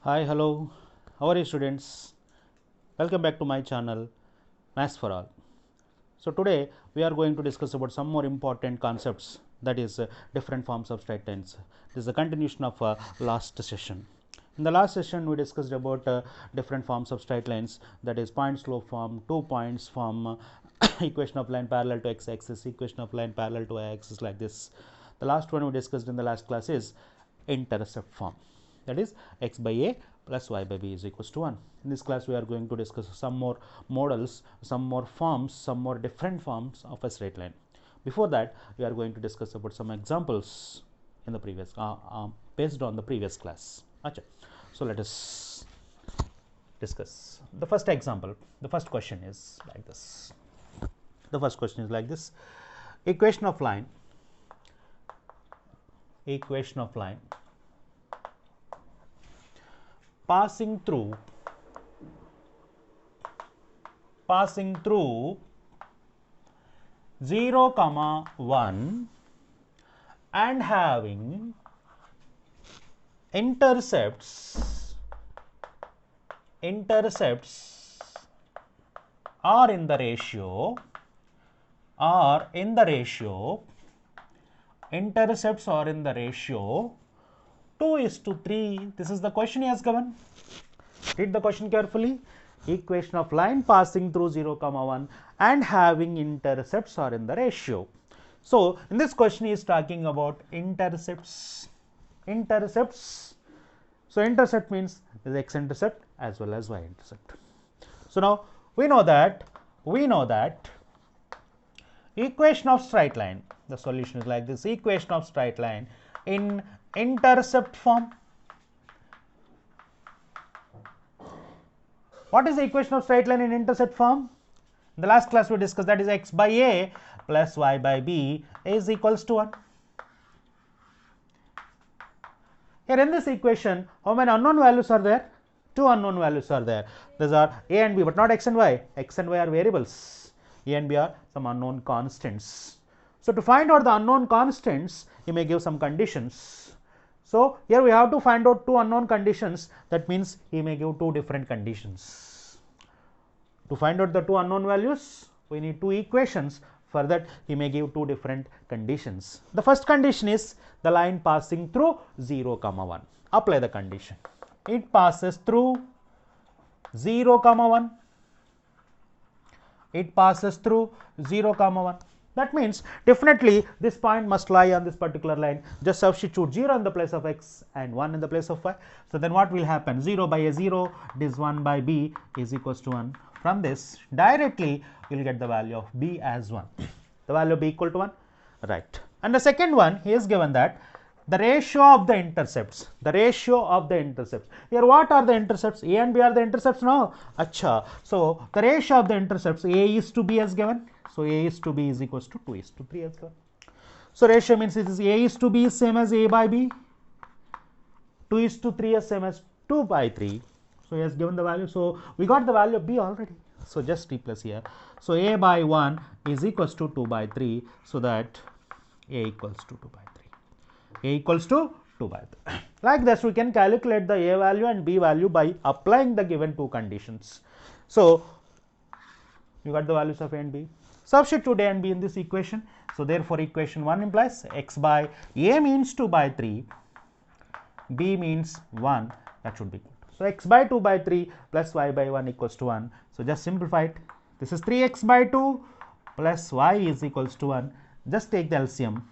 Hi, hello. How are you, students? Welcome back to my channel, Maths for All. So today we are going to discuss about some more important concepts, that is different forms of straight lines. This is a continuation of last session. In the last session we discussed about different forms of straight lines, that is point slope form, 2 points form, equation of line parallel to x axis, equation of line parallel to y axis, like this. The last one we discussed in the last class is intercept form, that is x by a plus y by b is equals to 1. In this class we are going to discuss some more models, some more forms, some more different forms of a straight line. Before that we are going to discuss about some examples in the previous based on the previous class. Achha. So let us discuss the first example. The first question is like this. The first question is like this: equation of line passing through 0, 1 and having intercepts are in the ratio intercepts are in the ratio 2:3. This is the question he has given. Read the question carefully. Equation of line passing through 0, 1 and having intercepts are in the ratio. So in this question he is talking about intercepts. So intercept means is x intercept as well as y intercept. So now we know that equation of straight line, the solution is like this: equation of straight line in intercept form. What is the equation of straight line in intercept form? In the last class we discussed that is x by a plus y by b is equals to 1. Here in this equation, how many unknown values are there? 2 unknown values are there. These are a and b, but not x and y. X and y are variables. A and b are some unknown constants. So to find out the unknown constants, you may give some conditions. So here we have to find out 2 unknown conditions. That means he may give 2 different conditions. To find out the 2 unknown values, we need 2 equations. For that he may give 2 different conditions. The first condition is the line passing through 0, 1. Apply the condition. It passes through 0, 1. It passes through 0, 1. That means definitely this point must lie on this particular line. Just substitute 0 in the place of x and 1 in the place of y. So then what will happen? 0 by a 0, this 1 by b is equals to 1. From this directly you will get the value of b as 1. The value of b equal to 1, right? And the second one, he is given that the ratio of the intercepts. Here what are the intercepts? A and b are the intercepts now. Acha. So the ratio of the intercepts a is to b as given. So a is to b is equals to 2:3 as given. So ratio means it is a is to b is same as a by b. 2:3 is same as 2 by 3. So he has given the value. So we got the value of b already. So just replace here. So a by 1 is equals to 2 by 3. So that a equals to 2 by 3. A equals to 2 by 3. Like this we can calculate the a value and b value by applying the given 2 conditions. So you got the values of a and b. Substitute a and b in this equation. So therefore equation 1 implies x by a means 2 by 3, b means 1. That should be good. So x by 2 by 3 plus y by 1 equals to 1. So just simplify it. This is 3x by 2 plus y is equals to 1. Just take the LCM.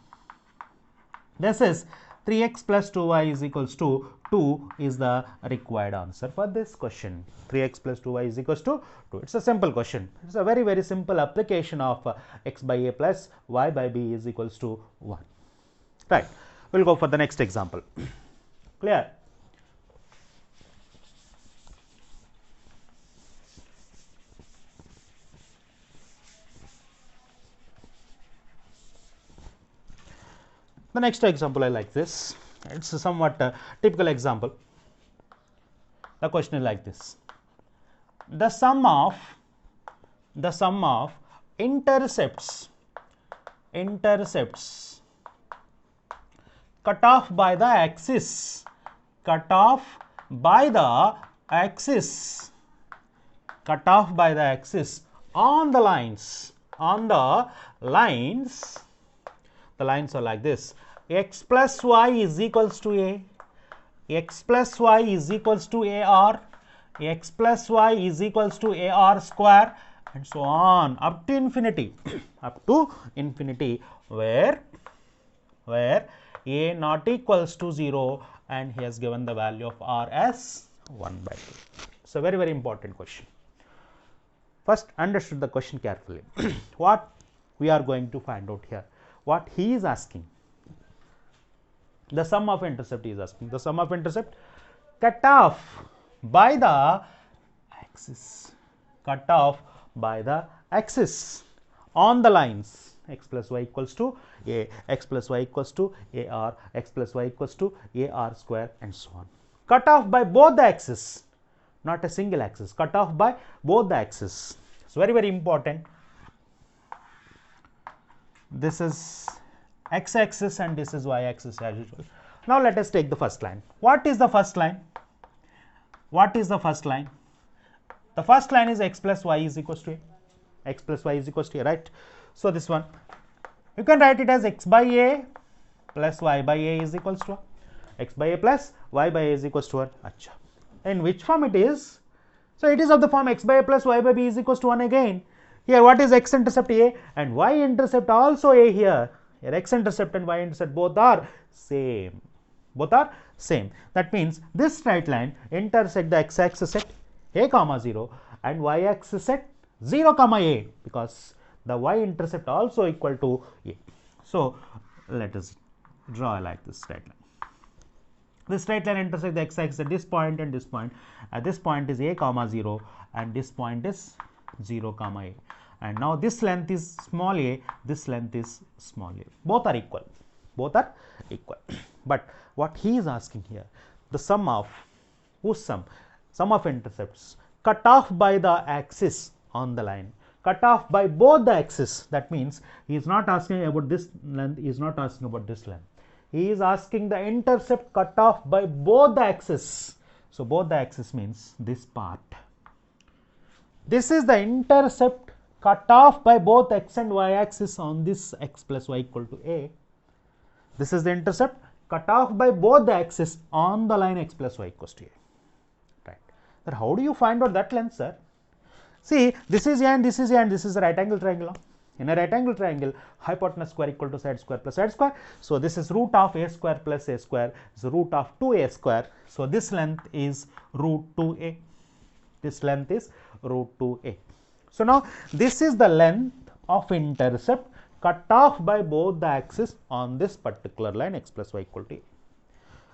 This is 3x plus 2y is equals to 2 is the required answer for this question. 3x plus 2y is equals to 2. It's a simple question. It's a very simple application of x by a plus y by b is equals to 1. Right. We'll go for the next example. Clear? The next example I like this. It's a somewhat typical example. The question is like this: the sum of intercepts cut off by the axis by the axis, cut off by the axis on the lines, the lines are like this: x plus y is equals to a, x plus y is equals to ar, x plus y is equals to ar square, and so on up to infinity up to infinity, where a not equals to 0, and he has given the value of r as 1 by 2. It's a very, very important question. First, understood the question carefully. What we are going to find out here, what he is asking, the sum of intercept he is asking, the sum of intercept cut off by the axis, cut off by the axis on the lines x plus y equals to a, x plus y equals to ar, x plus y equals to ar square, and so on. Cut off by both the axes, not a single axis, cut off by both the axes. It's very, very important. This is x axis and this is y axis as usual. Now let us take the first line. What is the first line? What is the first line? The first line is x plus y is equals to a, x plus y is equals to a, right? So this one you can write it as x by a plus y by a is equals to 1, x by a plus y by a is equals to 1. Achha. In which form it is? So it is of the form x by a plus y by b is equals to 1 again. Here what is x intercept a and y intercept also a here. Here x intercept and y intercept both are same. Both are same. That means this straight line intersect the x axis at a comma 0 and y axis at 0 comma a, because the y intercept also equal to a. So let us draw like this straight line. This straight line intersects the x axis at this point and this point. At this point is a comma 0 and this point is 0 comma a. And now this length is small a, this length is small a. Both are equal. Both are equal. But what he is asking here, the sum of whose sum? Sum of intercepts cut off by the axis on the line, cut off by both the axes. That means he is not asking about this length, he is not asking about this length. He is asking the intercept cut off by both the axes. So both the axes means this part. This is the intercept cut off by both x and y axis on this x plus y equal to a. This is the intercept cut off by both the axes on the line x plus y equals to a. Right. But how do you find out that length, sir? See, this is a and this is a and this is a right angle triangle. In a right angle triangle, hypotenuse square equal to side square plus side square. So this is root of a square plus a square is root of 2a square. So this length is root 2a. This length is root 2a. So now this is the length of intercept cut off by both the axes on this particular line x plus y equal to a.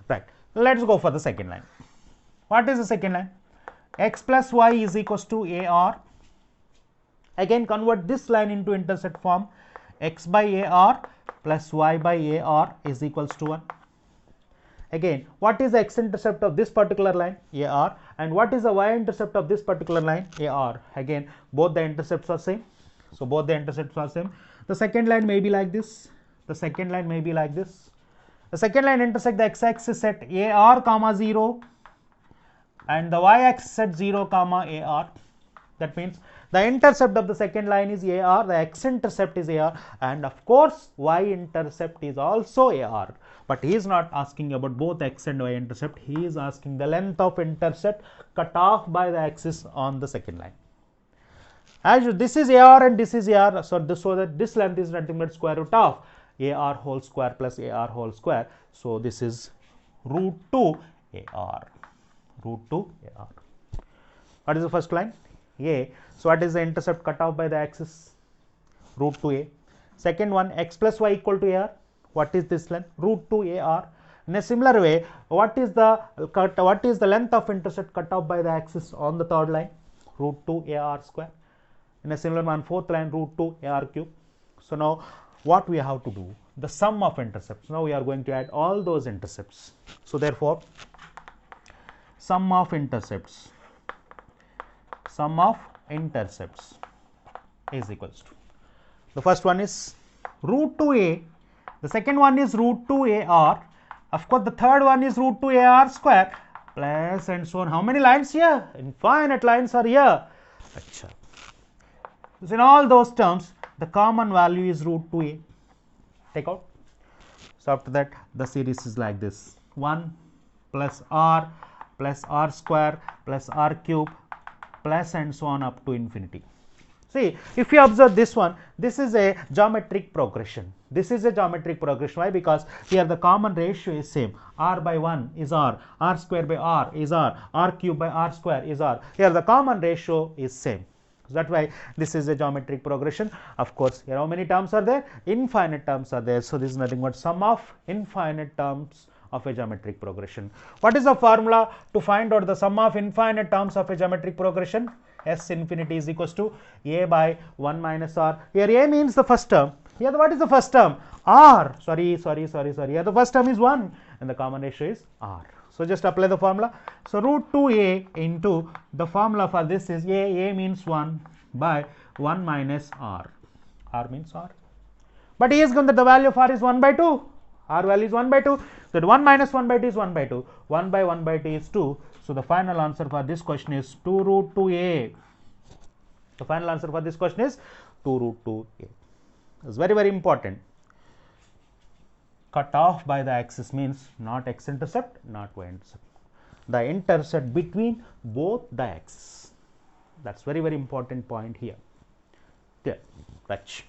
Right. Let's go for the second line. What is the second line? X plus y is equals to ar. Again convert this line into intercept form. X by ar plus y by ar is equals to 1. Again, what is the x intercept of this particular line? Ar. And what is the y intercept of this particular line? Ar. Again, both the intercepts are same. So both the intercepts are same. The second line may be like this. The second line may be like this. The second line intersect the x axis at ar comma 0 and the y axis at 0 comma ar. That means the intercept of the second line is ar, the x intercept is ar, and of course y intercept is also ar. But he is not asking about both x and y intercept. He is asking the length of intercept cut off by the axis on the second line. As this is ar and this is ar, so that this length is nothing but square root of ar whole square plus ar whole square. So this is root 2 ar. Root 2 ar. What is the first line? A. So what is the intercept cut off by the axis? Root 2a. Second one, x plus y equal to ar. What is this length? Root 2 ar. In a similar way, what is the length of intercept cut off by the axis on the third line? Root 2 ar square. In a similar one, fourth line, root 2 ar cube. So now what we have to do? The sum of intercepts. Now we are going to add all those intercepts. So therefore, sum of intercepts is equals to, the first one is root 2a, the second one is root 2ar, of course the third one is root 2ar square, plus and so on. How many lines here? Infinite lines are here. Achha. So in all those terms, the common value is root 2a. Take out. So after that, the series is like this: 1 plus r square plus r cube plus and so on up to infinity. See, if you observe this one, this is a geometric progression. This is a geometric progression. Why? Because here the common ratio is same. R by 1 is r square by r is r cube by r square is r. Here the common ratio is same. So that's why this is a geometric progression. Of course, here how many terms are there? Infinite terms are there. So this is nothing but sum of infinite terms of a geometric progression. What is the formula to find out the sum of infinite terms of a geometric progression? S infinity is equals to a by 1 minus r. Here a means the first term. Here what is the first term? R. Sorry. Here the first term is 1 and the common ratio is r. So just apply the formula. So root 2a into the formula for this is a means 1 by 1 minus r. R means r. But he is given that the value of r is 1 by 2. R value is 1 by 2. So 1 minus 1 by 2 is 1 by 2. 1 by 1 by 2 is 2. So the final answer for this question is 2 root 2a. The final answer for this question is 2 root 2a. It's very, very important. Cut off by the axis means not x-intercept, not y-intercept. The intercept between both the axes. That's very, very important point here. There. Right.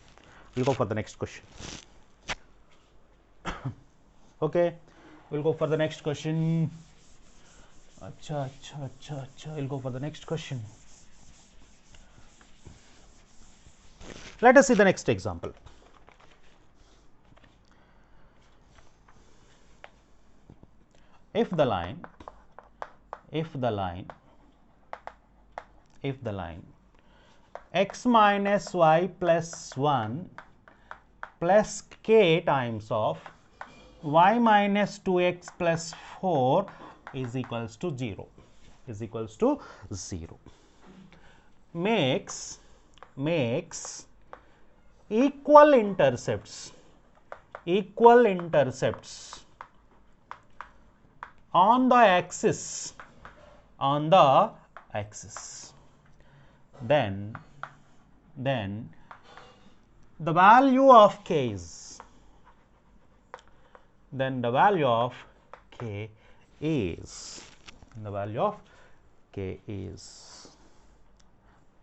We'll go for the next question. Okay. We'll go for the next question. Acha. We'll go for the next question. Let us see the next example. If the line x minus y plus 1 plus k times of y minus 2x plus 4 is equals to 0 makes equal intercepts on the axis, then the value of k is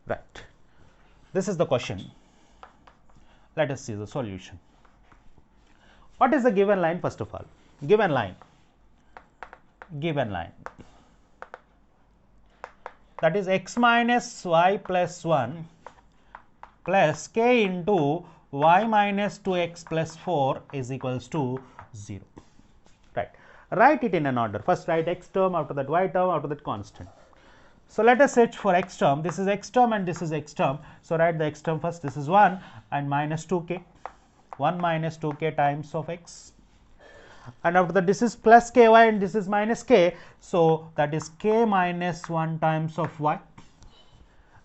right. This is the question. Let us see the solution. What is the given line? First of all, given line that is x minus y plus 1 plus k into y minus 2x plus 4 is equals to 0. Right. Write it in an order. First write x term, after that y term, after that constant. So let us search for x term. This is x term and this is x term. So write the x term first. This is 1 and minus 2k. 1 minus 2k times of x. And after that this is plus ky and this is minus k. So that is k minus 1 times of y.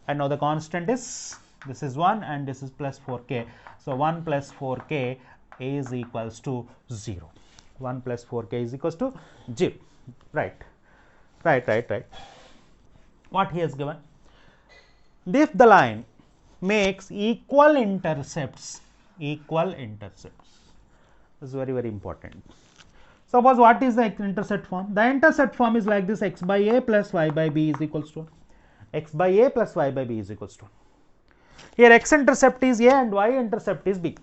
And now the constant is, this is 1 and this is plus 4k. So 1 plus 4k is equals to 0. 1 plus 4k is equals to 0. Right. What he has given? If the line makes equal intercepts, this is very, very important. Suppose what is the intercept form? The intercept form is like this: x by a plus y by b is equals to 1. X by a plus y by b is equals to 1. Here x intercept is a and y intercept is b.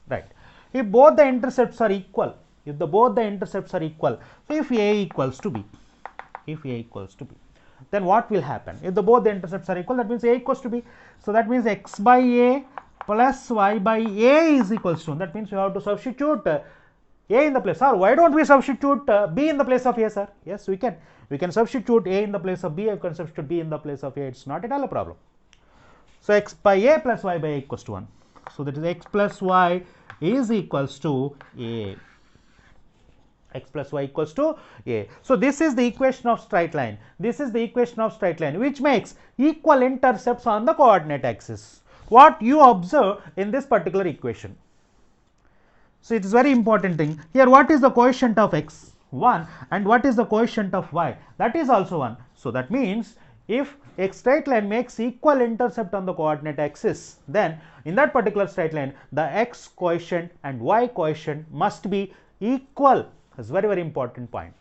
Right. If both the intercepts are equal, so if a equals to b, then what will happen? If both the intercepts are equal, that means a equals to b. So that means x by a plus y by a is equals to 1. That means you have to substitute a in the place. Or why don't we substitute b in the place of a, sir? Yes, we can. We can substitute a in the place of b. You can substitute b in the place of a. It's not at all a problem. So x by a plus y by a equals to 1. So that is x plus y is equals to a. X plus y equals to a. So this is the equation of straight line. Which makes equal intercepts on the coordinate axis. What you observe in this particular equation. So it is very important thing. Here what is the coefficient of x? 1, and what is the coefficient of y? That is also 1. So that means if a straight line makes equal intercept on the coordinate axis, then in that particular straight line the x coefficient and y coefficient must be equal. That's very, very important point.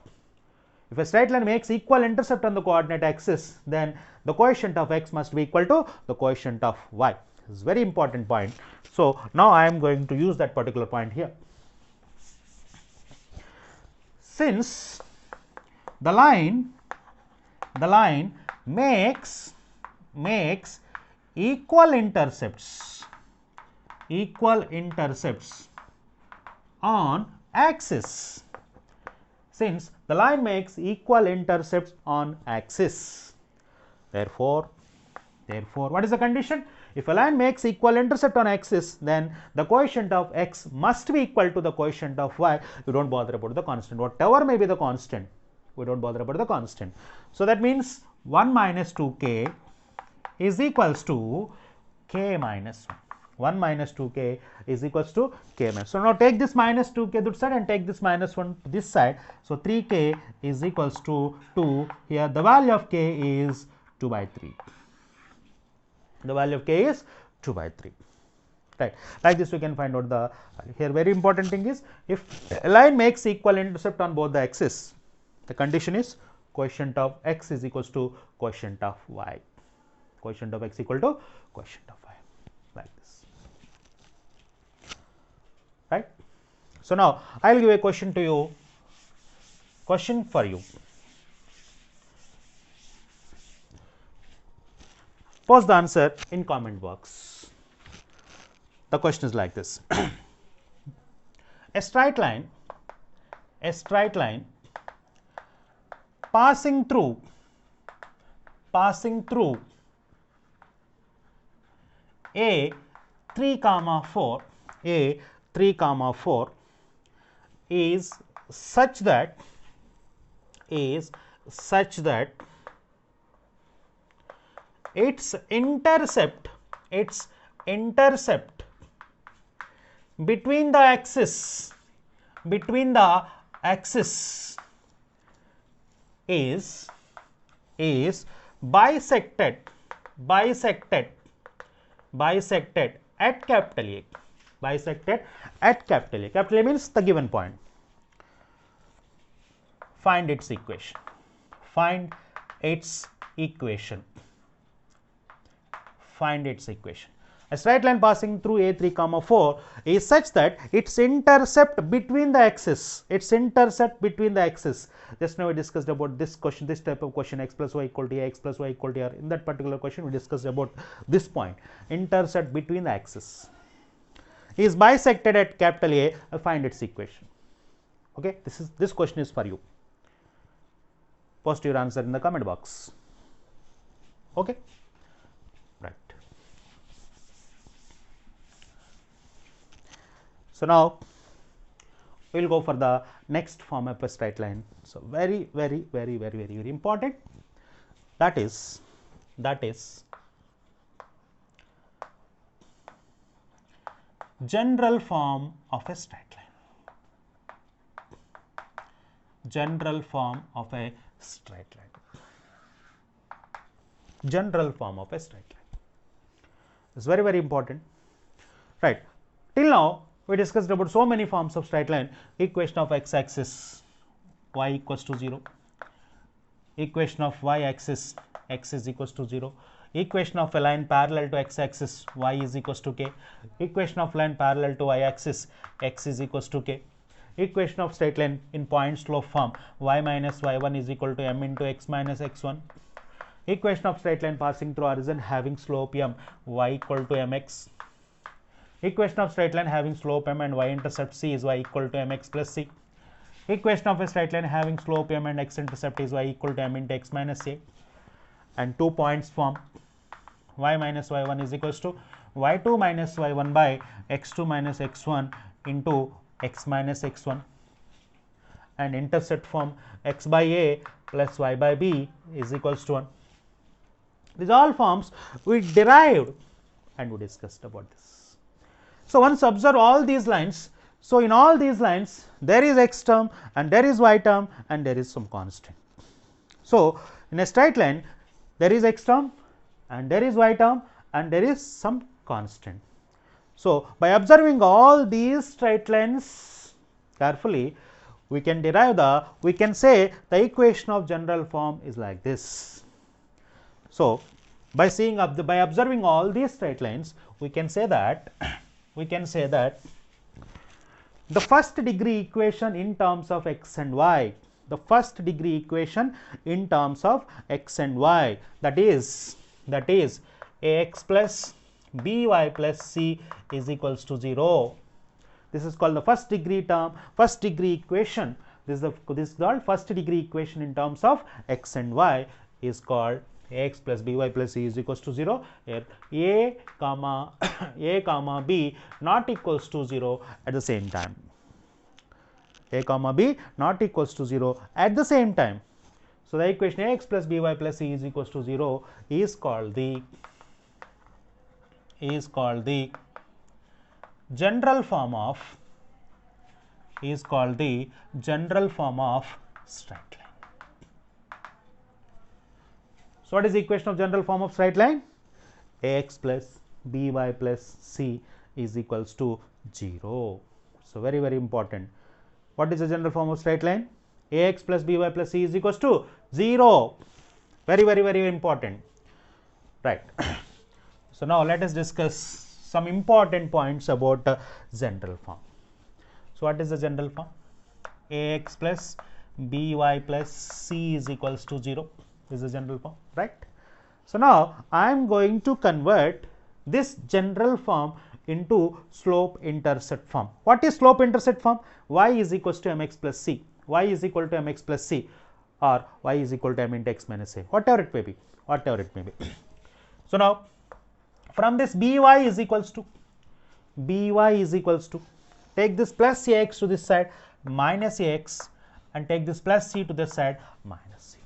If a straight line makes equal intercept on the coordinate axis, then the coefficient of x must be equal to the coefficient of y. This is very important point. So now I am going to use that particular point here. Since the line makes equal intercepts on axis, since the line makes equal intercepts on axis, therefore what is the condition? If a line makes equal intercept on axis, then the coefficient of x must be equal to the coefficient of y. You don't bother about the constant, whatever may be the constant, we don't bother about the constant. So that means 1 minus 2k is equals to k minus 1. 1 minus 2k is equals to k minus. So now take this minus 2k this side and take this minus 1 to this side. So 3k is equals to 2. Here the value of k is 2 by 3. The value of k is 2 by 3. Right. Like this we can find out the value. Here very important thing is, if a line makes equal intercept on both the axes, the condition is coefficient of x is equals to coefficient of y. Coefficient of x equal to coefficient of y, like this. Right. So now I will give a question to you. Question for you. Post the answer in comment box. The question is like this. A straight line passing through a 3, 4 is such that its intercept between the axis is bisected at capital A. Bisected at capital A. Capital A means the given point. Find its equation. Find its equation. A straight line passing through a 3, 4 is such that its intercept between the axis. Just now we discussed about this question, this type of question, x plus y equal to a, x plus y equal to r. In that particular question we discussed about this point, intercept between the axis is bisected at capital A. Find its equation. Okay, this question is for you. Post your answer in the comment box. Okay. So now we will go for the next form of a straight line. So very important. That is general form of a straight line. General form of a straight line. It's very important. Right. Till now we discussed about so many forms of straight line. Equation of x axis y equals to 0, equation of y axis x is equals to 0, equation of a line parallel to x axis y is equals to k, equation of line parallel to y axis x is equals to k, equation of straight line in point slope form y minus y1 is equal to m into x minus x1, equation of straight line passing through origin having slope m y equal to mx, equation of straight line having slope m and y intercept c is y equal to mx plus c, equation of a straight line having slope m and x intercept is y equal to m into x minus a, and 2 points form y minus y1 is equals to y2 minus y1 by x2 minus x1 into x minus x1, and intercept form x by a plus y by b is equals to 1. These all forms we derived and we discussed about this. So once observe all these lines. So, in all these lines there is x term and there is y term and there is some constant. So, in a straight line there is x term and there is y term and there is some constant. So, by observing all these straight lines carefully, we can derive we can say the equation of general form is like this. So, by observing all these straight lines, we can say that the first degree equation in terms of x and y, the first degree equation in terms of x and y, that is ax plus by plus c is equals to 0. This is called the first degree equation. This is called first degree equation in terms of x and y is called ax plus by plus c is equals to 0. Here a comma b not equals to 0 at the same time. A comma b not equals to 0 at the same time. So, the equation ax plus by plus c is equals to 0 is called the general form of straight line. So, what is the equation of general form of straight line? Ax plus by plus c is equals to 0. So, very important. What is the general form of straight line? Ax plus by plus c is equals to 0. Very important, right? So, now let us discuss some important points about general form. So, what is the general form? Ax plus by plus c is equals to 0. This is the general form, right? So, now I am going to convert this general form into slope intercept form. What is slope intercept form? Y is equals to mx plus c, y is equal to mx plus c, or y is equal to m into x minus a, whatever it may be, So, now from this by is equals to take this plus ax to this side minus ax and take this plus c to this side minus c,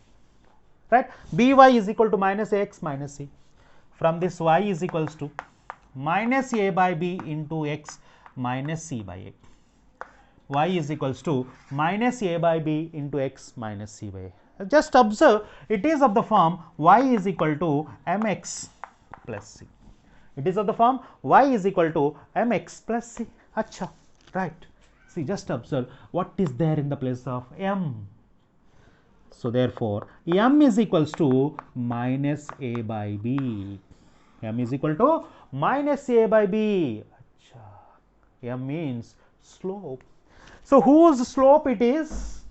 right? By is equal to minus ax minus c. From this y is equals to minus a by b into x minus c by a. Y is equals to minus a by b into x minus c by a. Just observe, it is of the form y is equal to mx plus c. It is of the form y is equal to mx plus c. Acha, right? See, just observe what is there in the place of m. So, therefore, m is equals to minus a by b. M is equal to minus a by b. Acha. M means slope. So, whose slope it is?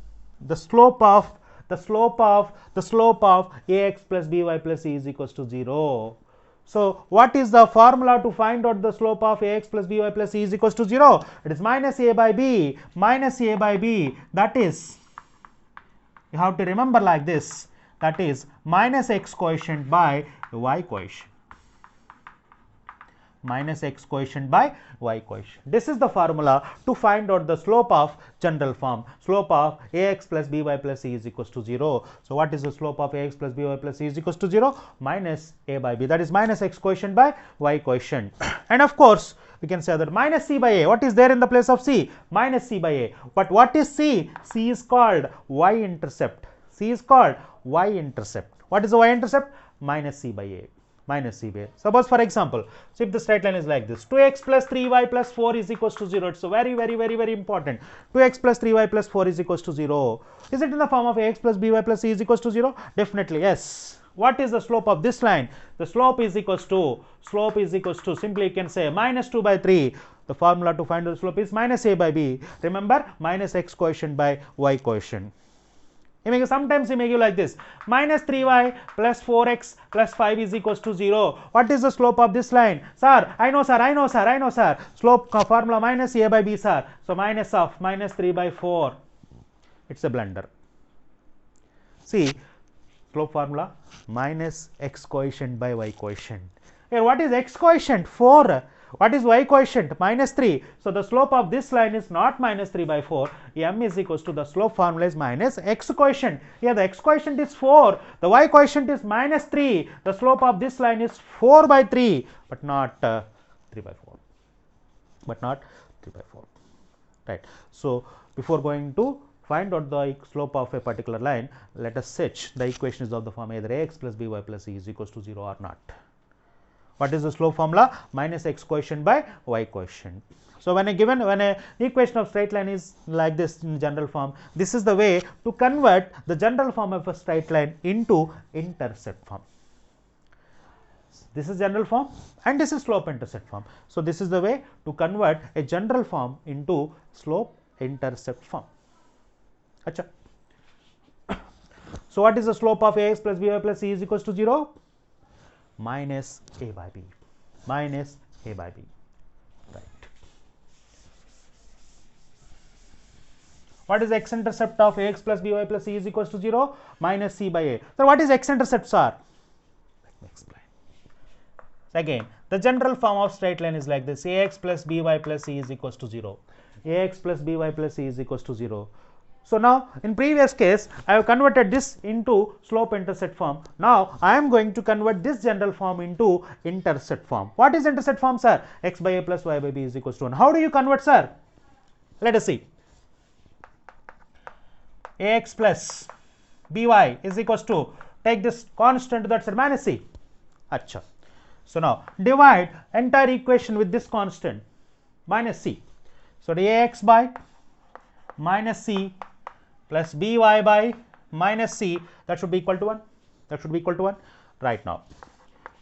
The slope of ax plus by plus c is equals to 0. So, what is the formula to find out the slope of ax plus by plus c is equals to 0? It is minus a by b. That is, you have to remember like this, that is minus x quotient by y quotient. Minus x quotient by y quotient. This is the formula to find out the slope of general form. Slope of ax plus by plus c is equals to 0. So, what is the slope of ax plus by plus c is equals to 0? Minus a by b, that is minus x quotient by y quotient. And of course, we can say that minus c by a. What is there in the place of c? Minus c by a. But what is c? C is called y intercept. C is called y intercept. What is the y intercept? Minus c by a. Suppose, for example, so if the straight line is like this, 2x plus 3y plus 4 is equals to 0. It's very important. 2x plus 3y plus 4 is equals to 0. Is it in the form of ax plus by plus c is equals to 0? Definitely yes. What is the slope of this line? The slope is equals to simply you can say minus 2 by 3. The formula to find the slope is minus a by b. Remember, minus x quotient by y quotient. Sometimes he may give like this, minus 3y plus 4x plus 5 is equals to 0. What is the slope of this line? Sir, I know sir. Slope formula minus a by b, sir. So, minus 3 by 4. It's a blunder. See, slope formula minus x quotient by y quotient. Here, what is x quotient? 4. What is y quotient? Minus 3. So, the slope of this line is not minus 3 by 4. M is equals to the slope formula is minus x quotient. Here the x quotient is 4. The y quotient is minus 3. The slope of this line is 4 by 3, but not 3 by 4. right. So before going to find out the slope of a particular line, let us sketch the equations of the form either ax plus by plus c is equals to 0 or not. What is the slope formula? Minus x quotient by y quotient. So when a equation of straight line is like this in general form, this is the way to convert the general form of a straight line into intercept form. This is general form and this is slope intercept form. So this is the way to convert a general form into slope intercept form. Achha. So what is the slope of ax plus by plus c is equals to 0? Minus a by b, minus a by b, right. What is x intercept of ax plus by plus c is equals to 0? Minus c by a. So what is x intercepts are? Let me explain. Again, the general form of straight line is like this: ax plus by plus c is equals to 0. Ax plus by plus c is equals to 0. So now in previous case I have converted this into slope intercept form. Now I am going to convert this general form into intercept form. What is intercept form, sir? X by a plus y by b is equals to 1. How do you convert, sir? Let us see. Ax plus by is equals to, take this constant to that side, minus c. Achha. So now divide entire equation with this constant minus c. So the ax by minus c plus by by minus c, that should be equal to 1. That should be equal to 1 right now.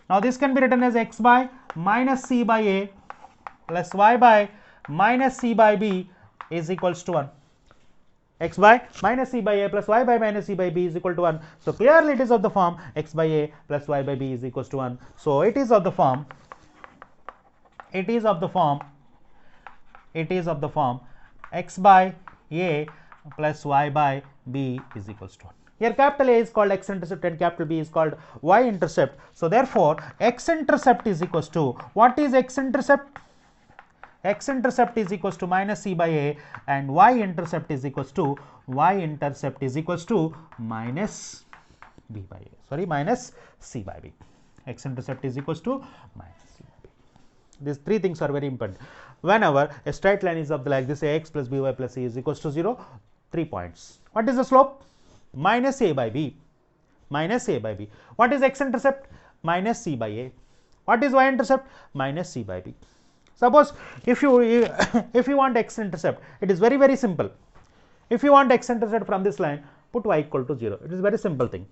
Now this can be written as x by minus c by a plus y by minus c by b is equals to 1. X by minus c by a plus y by minus c by b is equal to 1. So clearly it is of the form x by a plus y by b is equals to 1. So it is of the form x by a plus y by b is equals to 1. Here capital A is called x intercept and capital B is called y intercept. So therefore x intercept is equals to, what is x intercept? X intercept is equals to minus c by a, and y intercept is equals to minus b by a, sorry, minus c by b. X intercept is equals to minus c by b. These three things are very important. Whenever a straight line is of the like this, ax plus by plus c is equals to 0, 3 points. What is the slope? Minus a by b, minus a by b. What is x intercept? Minus c by a. What is y intercept? Minus c by b. Suppose if you want x intercept, it is very, very simple. If you want x intercept from this line, put y equal to 0. It is very simple thing.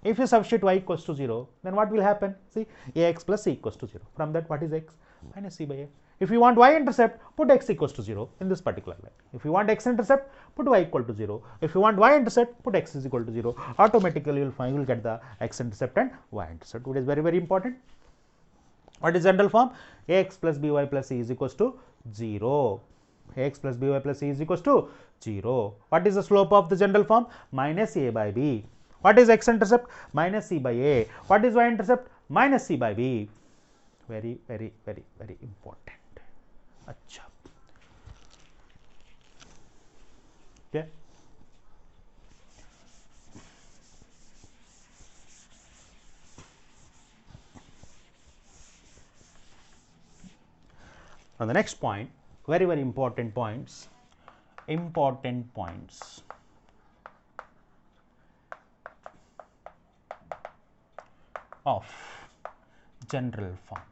If you substitute y equals to 0, then what will happen? See, ax plus c equals to 0. From that, what is x? Minus c by a. If you want y intercept, put x equals to 0 in this particular line. If you want x intercept, put y equal to 0. If you want y intercept, put x is equal to 0. Automatically you will get the x intercept and y intercept. It is very, very important. What is general form? Ax plus by plus c is equals to 0. Ax plus by plus c is equals to 0. What is the slope of the general form? Minus a by b. What is x intercept? Minus c by a. What is y intercept? Minus c by b. Very, very, very, very important. Achha. Okay. Now the next point, very, very important points of general form.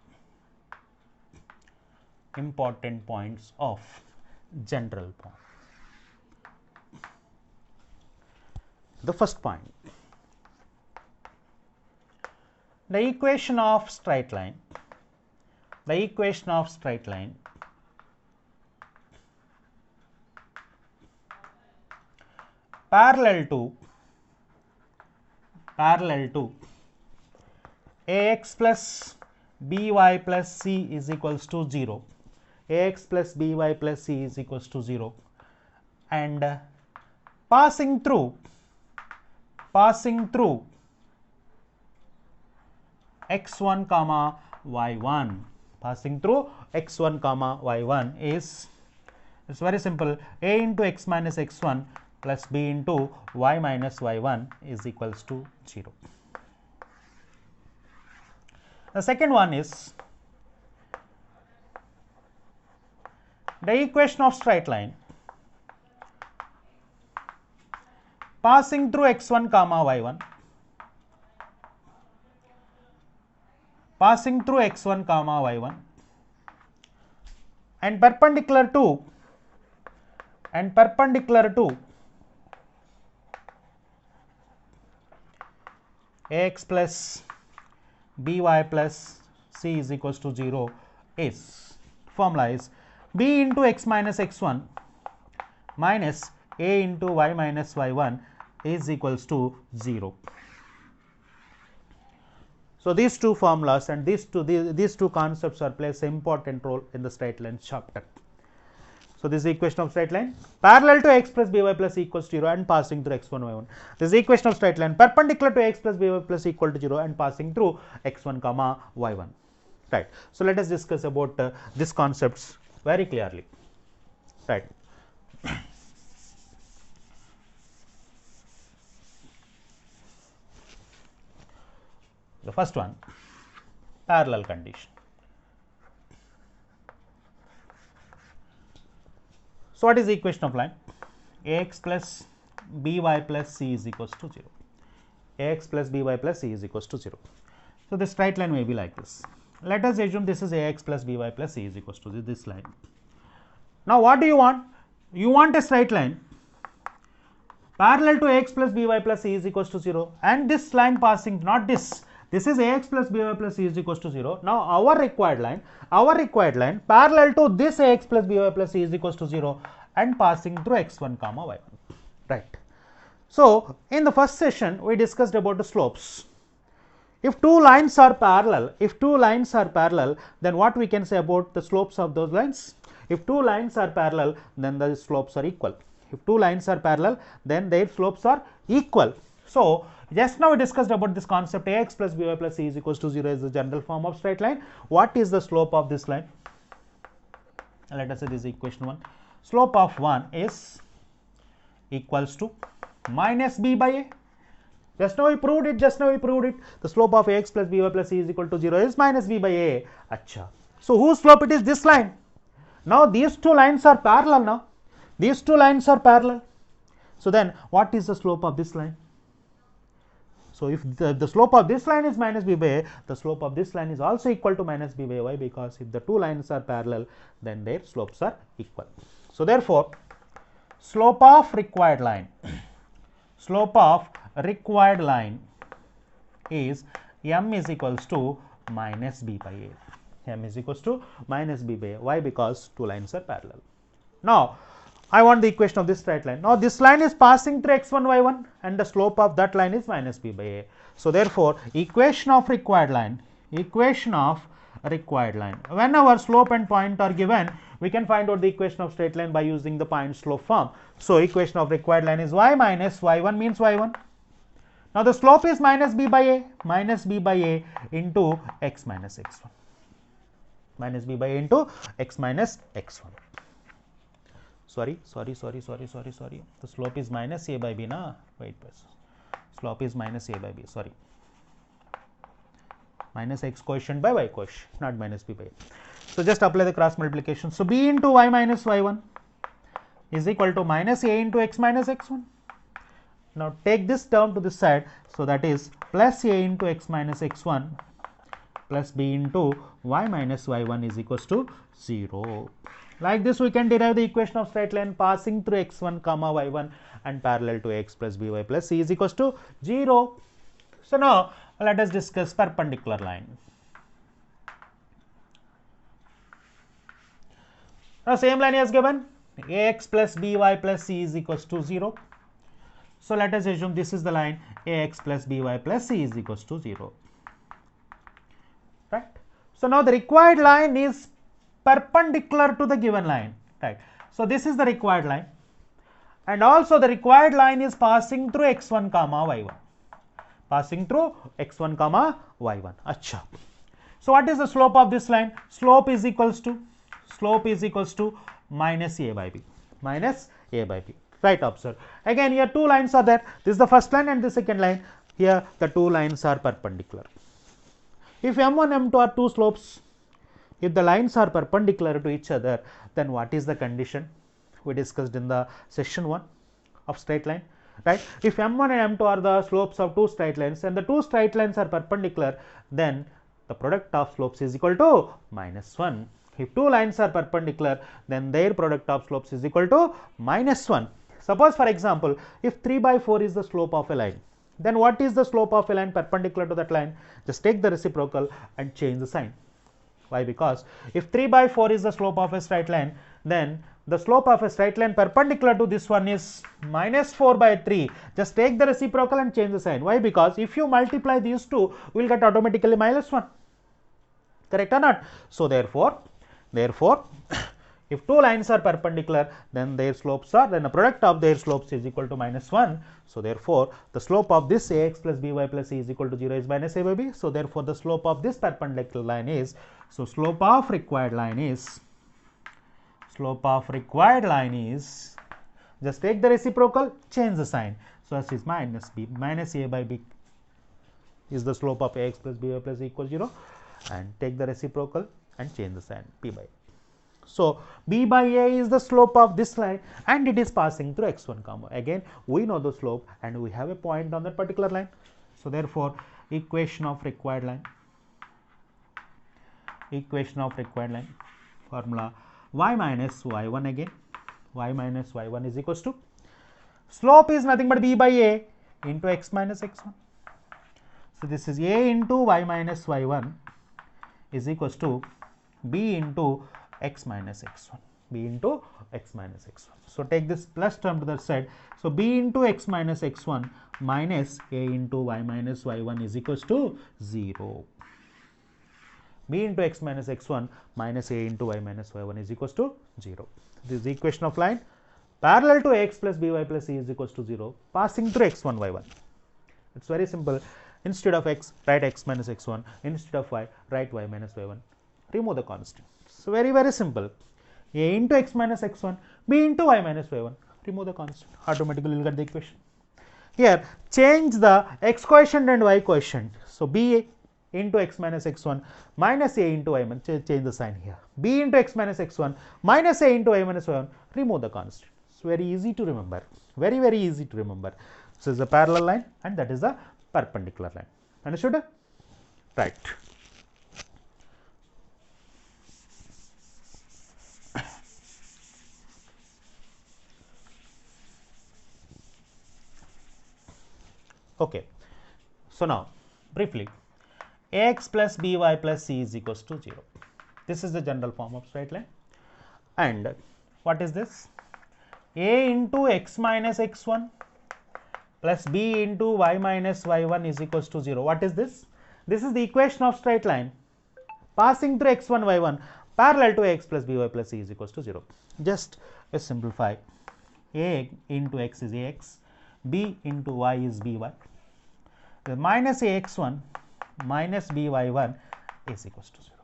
Important points of general form. The first point, the equation of straight line, parallel to ax plus by plus c is equals to 0. Ax plus by plus c is equals to 0, and passing through x1 comma y1, is, it's very simple, a into x minus x1 plus b into y minus y1 is equals to 0. The second one is the equation of straight line passing through x1 comma y1, passing through x1 comma y1, and perpendicular to ax plus by plus c is equals to 0 is, formula is b into x minus x1 minus a into y minus y1 is equals to 0. So these two formulas and these two concepts are plays an important role in the straight line chapter. So this is the equation of straight line parallel to x plus by plus equals to 0 and passing through x1 y1. This is the equation of straight line perpendicular to x plus by plus equal to 0 and passing through x1 comma y1. Right. So let us discuss about these concepts very clearly. Right. The first one, parallel condition. So what is the equation of line? Ax plus by plus c is equals to 0. Ax plus by plus c is equals to 0. So the straight line may be like this. Let us assume this is ax plus by plus c is equals to this line. Now what do you want? You want a straight line parallel to ax plus by plus c is equals to 0 and this line passing, not this. This is ax plus by plus c is equals to 0. Now our required line parallel to this ax plus by plus c is equals to 0 and passing through x1 comma y1. Right. So in the first session we discussed about the slopes. If two lines are parallel, then what we can say about the slopes of those lines? If two lines are parallel, then the slopes are equal. If two lines are parallel, then their slopes are equal. So just now we discussed about this concept ax plus by plus c is equals to 0 is the general form of straight line. What is the slope of this line? Let us say this is equation 1. Slope of 1 is equals to minus b by a. Just now we proved it. The slope of ax plus by plus c is equal to 0 is minus b by a. Acha. So whose slope it is? This line. Now these two lines are parallel So then what is the slope of this line? So if the slope of this line is minus b by a, the slope of this line is also equal to minus b by y, because if the two lines are parallel, then their slopes are equal. So therefore, slope of required line is m is equals to minus b by a. M is equals to minus b by a. Why? Because two lines are parallel. Now I want the equation of this straight line. Now this line is passing through x1 y1 and the slope of that line is minus b by a. So therefore equation of required line, when our slope and point are given, we can find out the equation of straight line by using the point slope form. So equation of required line is y minus y1 means y1. Now the slope is minus b by a into x minus x1. Minus b by a into x minus x1. Sorry. The slope is minus a by b, na? Wait, slope is minus a by b. Sorry. Minus x quotient by y quotient, not minus b by a. So just apply the cross multiplication. So b into y minus y1 is equal to minus a into x minus x1. Now take this term to this side. So that is plus a into x minus x1 plus b into y minus y1 is equals to 0. Like this we can derive the equation of straight line passing through x1 comma y1 and parallel to x plus by plus c is equals to 0. So now let us discuss perpendicular line. Now same line is given, ax plus by plus c is equals to 0. So let us assume this is the line ax plus by plus c is equals to 0. Right. So now the required line is perpendicular to the given line. Right. So this is the required line, and also the required line is passing through x1 comma y1. Acha. So what is the slope of this line? Slope is equals to minus a by b. Right, observe. Again here two lines are there. This is the first line and the second line. Here the two lines are perpendicular. If m1, m2 are two slopes, if the lines are perpendicular to each other, then what is the condition we discussed in the section 1 of straight line? right? If m1 and m2 are the slopes of two straight lines and the two straight lines are perpendicular, then the product of slopes is equal to -1. If two lines are perpendicular, then their product of slopes is equal to -1. Suppose for example, if 3 by 4 is the slope of a line, then what is the slope of a line perpendicular to that line? Just take the reciprocal and change the sign. Why? Because if 3 by 4 is the slope of a straight line, then the slope of a straight line perpendicular to this one is -4 by 3. Just take the reciprocal and change the sign. Why? Because if you multiply these two, we will get automatically -1. Correct or not? So therefore, if two lines are perpendicular, then their slopes are, then the product of their slopes is equal to -1. So therefore, the slope of this ax plus by plus c is equal to 0 is minus a by b. So therefore, the slope of this perpendicular line is, so slope of required line is, just take the reciprocal, change the sign. So as is minus b, minus a by b is the slope of ax plus by plus c equals 0, and take the reciprocal and change the sign, b by a. So b by a is the slope of this line and it is passing through x1 comma. Again, we know the slope and we have a point on that particular line. So therefore, equation of required line, formula y minus y1 again, y minus y1 is equals to, slope is nothing but b by a into x minus x1. So this is a into y minus y1 is equals to b into x minus x1, b into x minus x1. So take this plus term to the side. So b into x minus x1 minus a into y minus y1 is equals to 0. b into x minus x1 minus a into y minus y1 is equals to 0. This is the equation of line parallel to ax plus by plus c is equals to 0, passing through x1 y1. It's very simple. Instead of x, write x minus x1. Instead of y, write y minus y1. Remove the constant. So very, very simple. A into x minus x1, b into y minus y1. Remove the constant. Automatically you will get the equation. Here, change the x coefficient and y coefficient. So b into x minus x1 minus a into y minus, change the sign here. b into x minus x1 minus a into y minus y1. Remove the constant. It's very easy to remember. Very, very easy to remember. This is a parallel line and that is a perpendicular line. Understood? Right. Okay. So now, briefly, ax plus by plus c is equals to 0. This is the general form of straight line. And what is this? A into x minus x1 plus b into y minus y1 is equals to 0. What is this? This is the equation of straight line passing through x1 y1 parallel to ax plus by plus c is equals to 0. Just simplify. A into x is ax, b into y is by. The minus ax1 minus by1 is equals to 0.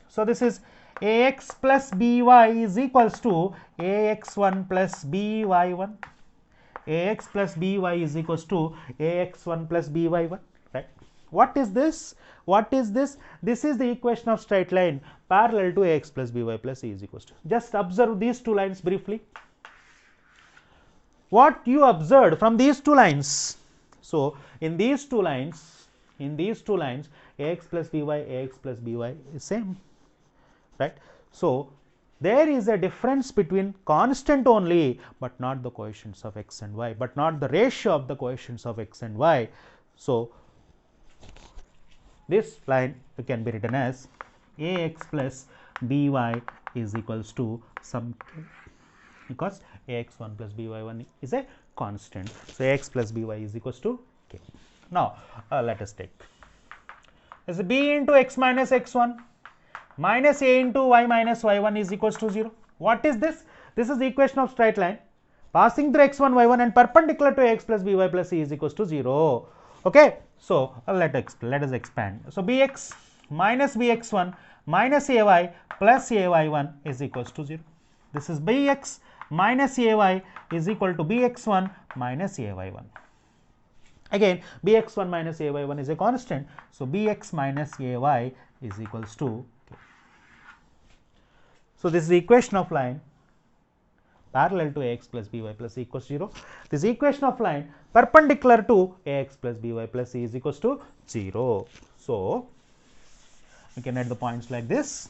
So this is ax plus by is equals to ax1 plus by1. Ax plus by is equals to ax1 plus by1, right? What is this? What is this? This is the equation of straight line parallel to ax plus by plus c is equals to. Just observe these two lines briefly. What you observed from these two lines? So in these two lines, ax plus by is same, right? So there is a difference between constant only, but not the coefficients of x and y, but not the ratio of the coefficients of x and y. So this line can be written as ax plus by is equals to some, because ax1 plus by1 is a constant. So ax plus by is equals to k. Now let us take as b into x minus x1 minus a into y minus y1 is equals to 0. What is this? This is the equation of straight line passing through x1 y1 and perpendicular to ax plus by plus c is equals to 0. Okay. So let us expand. So bx minus bx1 minus ay plus ay1 is equals to 0. This is bx minus ay is equal to bx1 minus ay1. Again, bx1 minus ay1 is a constant. So bx minus ay is equals to k. So this is the equation of line parallel to ax plus by plus c equals 0. This equation of line perpendicular to ax plus by plus c is equals to 0. So we can add the points like this.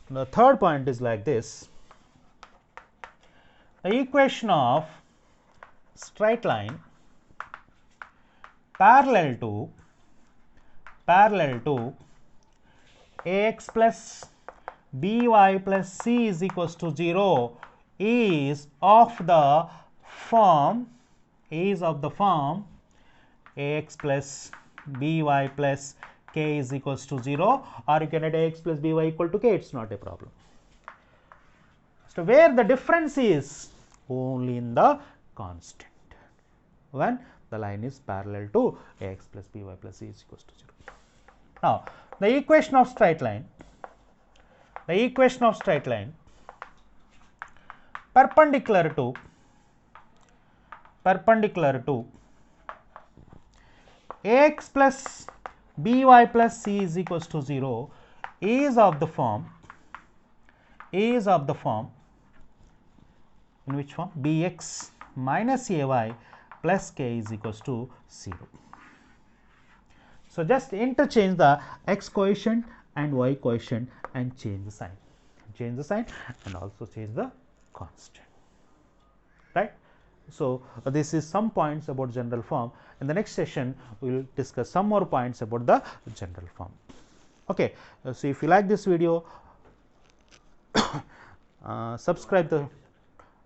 The third point is like this. The equation of straight line parallel to ax plus by plus c is equals to 0 is of the form ax plus by plus k is equals to 0, or you can add ax plus by equal to k, it's not a problem. So where the difference is only in the constant when the line is parallel to ax plus by plus c is equals to 0. Now the equation of straight line perpendicular to ax plus by plus c is equals to 0 is of the form in which form bx minus ay plus k is equals to 0. So just interchange the x coefficient and y coefficient and change the sign and also change the constant, right? So this is some points about general form. In the next session we will discuss some more points about the general form. Okay, so if you like this video,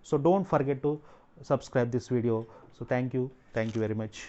so don't forget to subscribe this video. So thank you very much.